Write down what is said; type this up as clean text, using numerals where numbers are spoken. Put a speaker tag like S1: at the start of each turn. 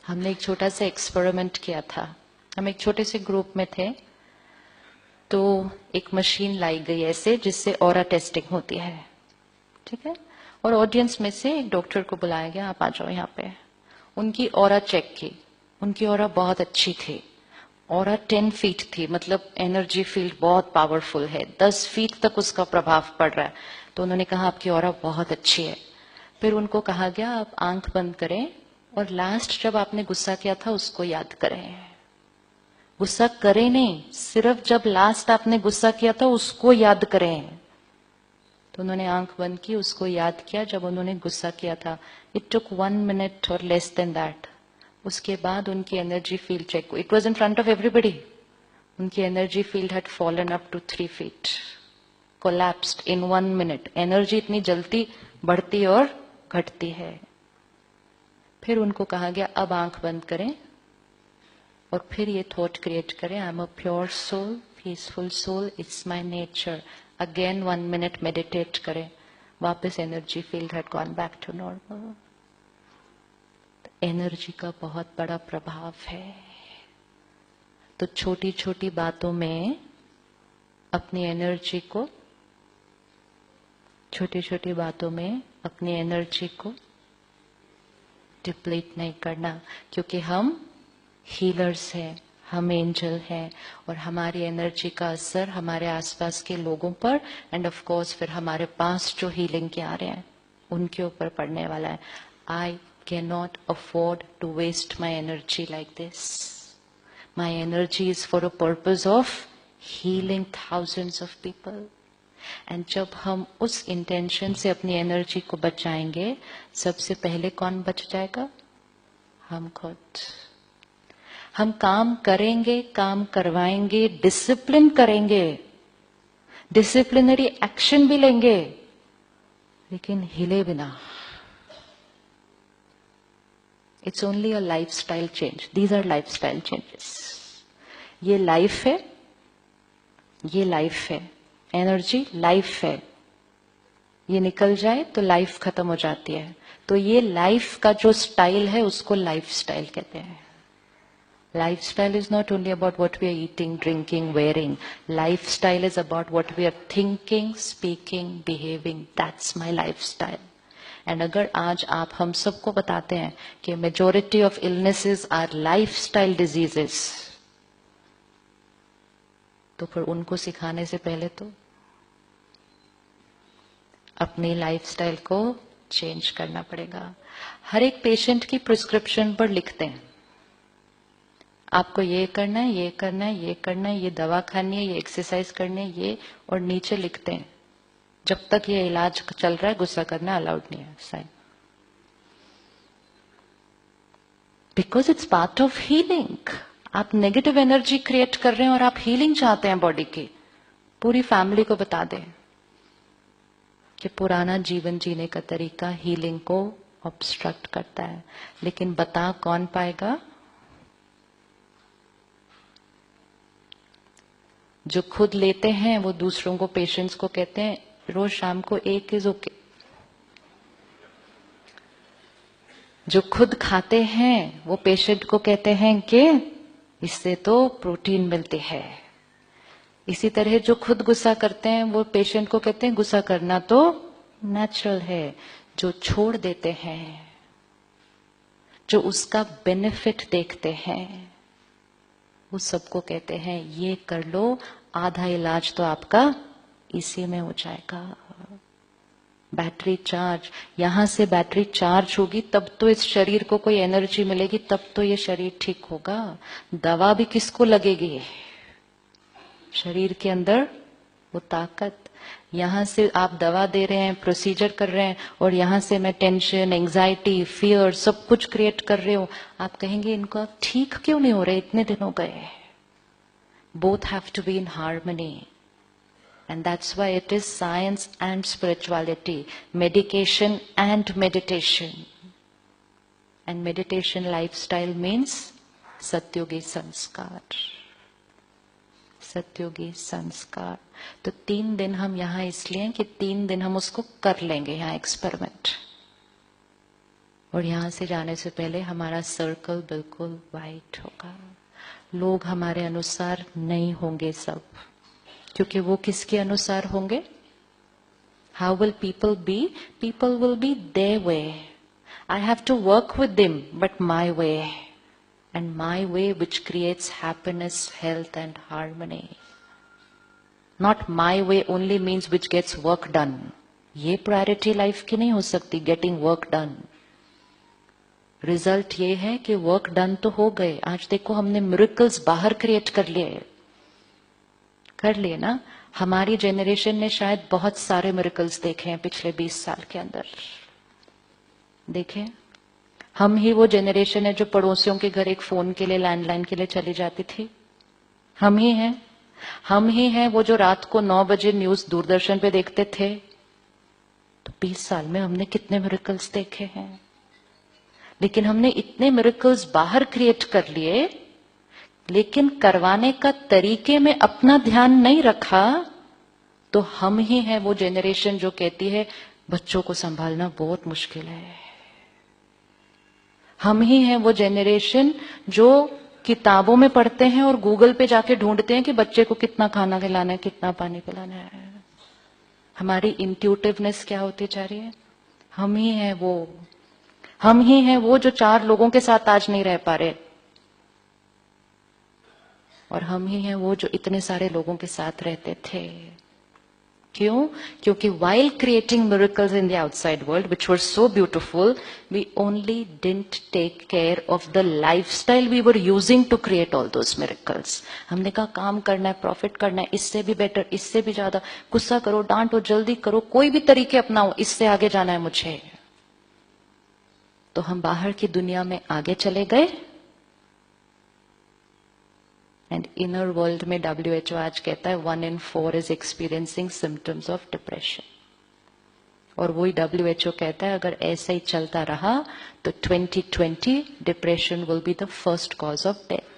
S1: हमने एक छोटा सा एक्सपेरिमेंट किया था। हम एक छोटे से ग्रुप में थे, तो एक मशीन लाई गई ऐसे जिससे ऑरा टेस्टिंग होती है, ठीक है। और ऑडियंस में से एक डॉक्टर को बुलाया गया, आप आ जाओ यहाँ पे। उनकी ऑरा चेक की, उनकी ऑरा बहुत अच्छी थी। ऑरा 10 फीट थी, मतलब एनर्जी फील्ड बहुत पावरफुल है, 10 फीट तक उसका प्रभाव पड़ रहा है। तो उन्होंने कहा आपकी ऑरा बहुत अच्छी है। फिर उनको कहा गया आप आंख बंद करें और लास्ट जब आपने गुस्सा किया था उसको याद करें। गुस्सा करें नहीं, सिर्फ जब लास्ट आपने गुस्सा किया था उसको याद करें। तो उन्होंने आंख बंद की, उसको याद किया जब उन्होंने गुस्सा किया था। इट टुक 1 मिनट और लेस देन दैट। उसके बाद उनकी energy field check, it was in front of everybody. उनकी energy field had fallen up to 3 feet, collapsed in 1 minute. Energy इतनी जल्दी बढ़ती और घटती है। फिर उनको कहा गया अब आंख बंद करें और फिर ये थॉट क्रिएट करें, I am a pure soul, peaceful soul, it's my nature. Again 1 minute meditate करें, वापस energy field had gone back to normal. Energy का बहुत बड़ा प्रभाव है। तो छोटी छोटी बातों में अपनी एनर्जी को, छोटी छोटी बातों में अपनी एनर्जी को डिप्लीट नहीं करना, क्योंकि हम हीलर्स हैं, हम एंजल हैं, और हमारी एनर्जी का असर हमारे आसपास के लोगों पर एंड ऑफ कोर्स फिर हमारे पास जो हीलिंग के आ रहे हैं उनके ऊपर पड़ने वाला है। I can not afford to waste my energy like this. My energy is for a purpose of healing thousands of people. And जब हम उस इंटेंशन से अपनी एनर्जी को बचाएंगे, सबसे पहले कौन बच जाएगा? हम खुद। हम काम करेंगे, काम करवाएंगे, डिसिप्लिन करेंगे, डिसिप्लिनरी एक्शन भी लेंगे, लेकिन हिले बिना। It's only a lifestyle change. These are lifestyle changes. ये लाइफ है, ये लाइफ है, एनर्जी लाइफ है। ये निकल जाए तो लाइफ खत्म हो जाती है। तो ये लाइफ का जो स्टाइल है उसको लाइफस्टाइल कहते हैं। Lifestyle is not only about what we are eating, drinking, wearing. Lifestyle is about what we are thinking, speaking, behaving. That's my lifestyle. And अगर आज आप हम सबको बताते हैं कि majority of illnesses are lifestyle diseases, तो फिर उनको सिखाने से पहले तो अपनी लाइफस्टाइल को चेंज करना पड़ेगा। हर एक पेशेंट की प्रिस्क्रिप्शन पर लिखते हैं आपको ये करना है, ये करना है, ये करना है, ये दवा खानी है, ये एक्सरसाइज करनी है, ये, और नीचे लिखते हैं जब तक ये इलाज चल रहा है गुस्सा करना अलाउड नहीं है, sign. Because it's part of healing. आप नेगेटिव एनर्जी क्रिएट कर रहे हैं और आप हीलिंग चाहते हैं बॉडी की। पूरी फैमिली को बता दें कि पुराना जीवन जीने का तरीका हीलिंग को ऑब्स्ट्रक्ट करता है, लेकिन बता कौन पाएगा? जो खुद लेते हैं वो दूसरों को, पेशेंट्स को कहते हैं रोज शाम को एक इज ओके। जो खुद खाते हैं वो पेशेंट को कहते हैं कि इससे तो प्रोटीन मिलती है। इसी तरह जो खुद गुस्सा करते हैं वो पेशेंट को कहते हैं गुस्सा करना तो नेचुरल है। जो छोड़ देते हैं, जो उसका बेनिफिट देखते हैं, वो सबको कहते हैं ये कर लो, आधा इलाज तो आपका इसी में हो जाएगा। बैटरी चार्ज, यहां से बैटरी चार्ज होगी तब तो इस शरीर को कोई एनर्जी मिलेगी, तब तो ये शरीर ठीक होगा। दवा भी किसको लगेगी? शरीर के अंदर वो ताकत। यहां से आप दवा दे रहे हैं, प्रोसीजर कर रहे हैं, और यहां से मैं टेंशन, एंजाइटी, फियर सब कुछ क्रिएट कर रहे हो। आप कहेंगे इनको ठीक क्यों नहीं हो रहे, इतने दिन हो गए। Both have to be in harmony. And that's why it is science and spirituality, medication and meditation. And meditation lifestyle means सत्योगी संस्कार। सत्योगी संस्कार। तो 3 दिन हम यहाँ इसलिए कि 3 दिन हम उसको कर लेंगे यहाँ एक्सपेरिमेंट, और यहां से जाने से पहले हमारा सर्कल बिल्कुल वाइट होगा। लोग हमारे अनुसार नहीं होंगे सब, क्योंकि वो किसके अनुसार होंगे? How will people be? People will be their way. I have to work with them, but my way. And my way which creates happiness, health and harmony. Not my way only means which gets work done. ये priority life की नहीं हो सकती, getting work done. Result ये है कि work done तो हो गए। आज देखो हमने मिरेकल्स बाहर क्रिएट कर लिए ना। हमारी जेनरेशन ने शायद बहुत सारे मिरेकल्स देखे हैं पिछले 20 साल के अंदर। देखे, हम ही वो जेनरेशन है जो पड़ोसियों के घर एक फोन के लिए, लैंडलाइन के लिए चली जाती थी। हम ही हैं। हम ही हैं वो जो रात को 9 बजे न्यूज दूरदर्शन पे देखते थे। तो 20 साल में हमने कितने मिरेकल्स देखे हैं। लेकिन हमने इतने मिरेकल्स बाहर क्रिएट कर लिए, लेकिन करवाने का तरीके में अपना ध्यान नहीं रखा। तो हम ही हैं वो जेनरेशन जो कहती है बच्चों को संभालना बहुत मुश्किल है। हम ही हैं वो जेनरेशन जो किताबों में पढ़ते हैं और गूगल पे जाके ढूंढते हैं कि बच्चे को कितना खाना खिलाना है, कितना पानी पिलाना है। हमारी इंट्यूटिवनेस क्या होती जा रही है? हम ही हैं वो जो 4 लोगों के साथ आज नहीं रह पा रहे, और हम ही हैं वो जो इतने सारे लोगों के साथ रहते थे। क्यों? क्योंकि while creating miracles in the outside world, which were so beautiful, we only didn't take care of the lifestyle we were using to create all those miracles. हमने कहा काम करना है, प्रॉफिट करना है, इससे भी बेटर, इससे भी ज्यादा, गुस्सा करो, डांटो, जल्दी करो, कोई भी तरीके अपनाओ, इससे आगे जाना है मुझे। तो हम बाहर की दुनिया में आगे चले गए। एंड इनर वर्ल्ड में WHO आज कहता है 1 in 4 is experiencing symptoms of depression. और वही WHO कहता है अगर ऐसा ही चलता रहा तो 2020 depression will be the first cause of death.